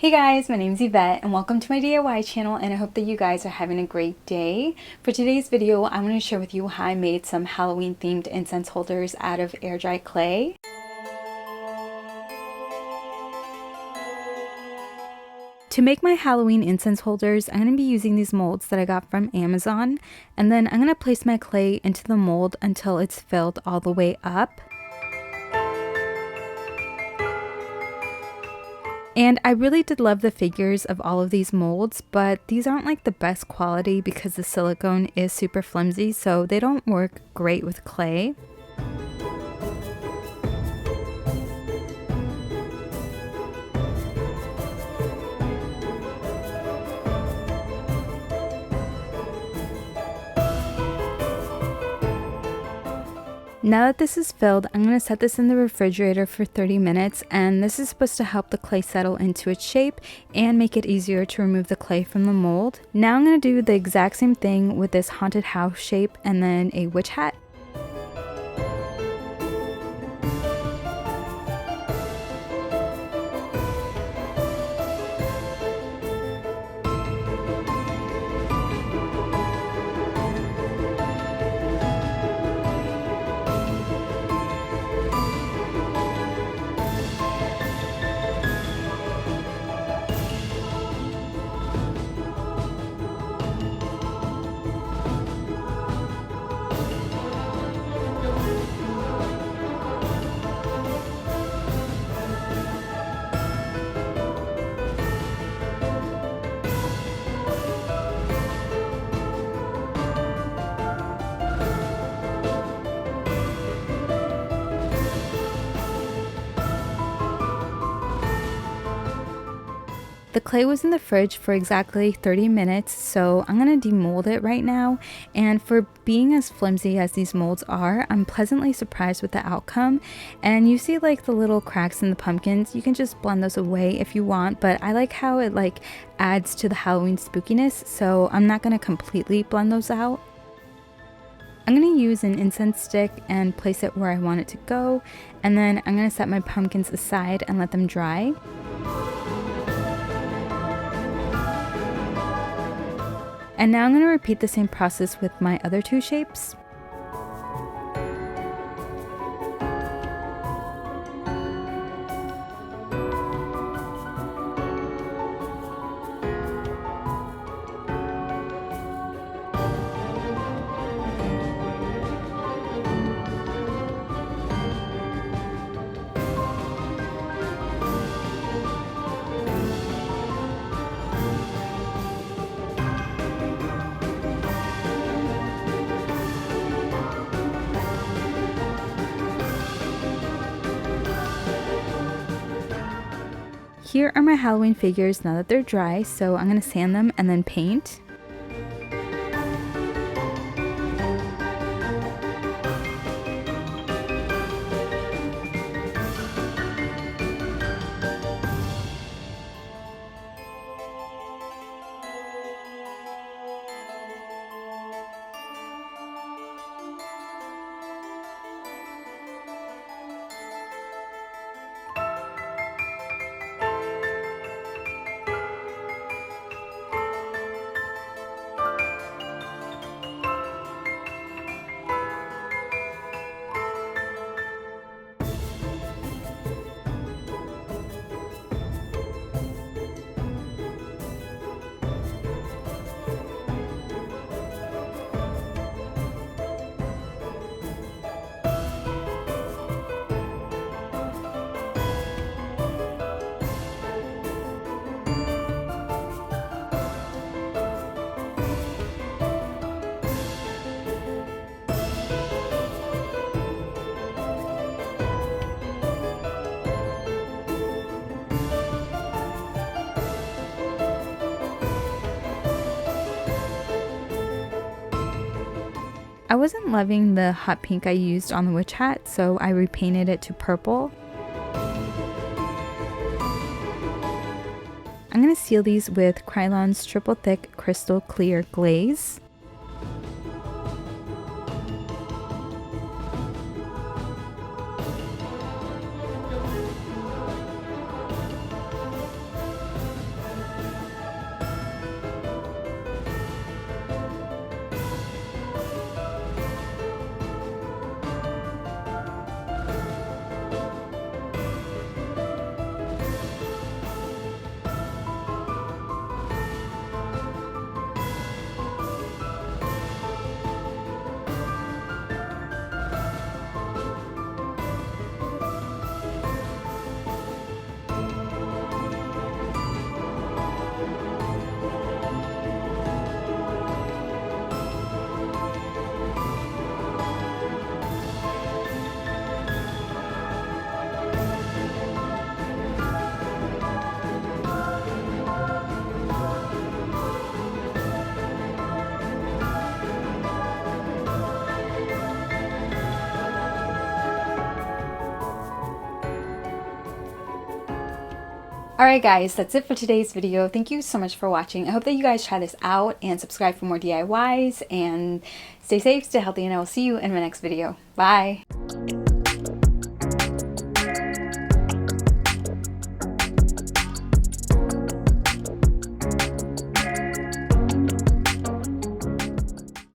Hey guys, my name's Yvette and welcome to my DIY channel, and I hope that you guys are having a great day. For today's video, I'm going to share with you how I made some Halloween themed incense holders out of air dry clay. To make my Halloween incense holders, I'm going to be using these molds that I got from Amazon, and then I'm going to place my clay into the mold until it's filled all the way up. And I really did love the figures of all of these molds, but these aren't like the best quality because the silicone is super flimsy, so they don't work great with clay. Now that this is filled, I'm going to set this in the refrigerator for 30 minutes, and this is supposed to help the clay settle into its shape and make it easier to remove the clay from the mold. Now I'm going to do the exact same thing with this haunted house shape and then a witch hat. The clay was in the fridge for exactly 30 minutes, so I'm going to demold it right now. And for being as flimsy as these molds are, I'm pleasantly surprised with the outcome. And you see like the little cracks in the pumpkins, you can just blend those away if you want, but I like how it like adds to the Halloween spookiness, so I'm not going to completely blend those out. I'm going to use an incense stick and place it where I want it to go, and then I'm going to set my pumpkins aside and let them dry. And now I'm going to repeat the same process with my other two shapes. Here are my Halloween figures now that they're dry, so I'm going to sand them and then paint. I wasn't loving the hot pink I used on the witch hat, so I repainted it to purple. I'm going to seal these with Krylon's Triple Thick Crystal Clear Glaze. Alright guys, that's it for today's video. Thank you so much for watching. I hope that you guys try this out and subscribe for more DIYs, and stay safe, stay healthy, and I will see you in my next video. Bye!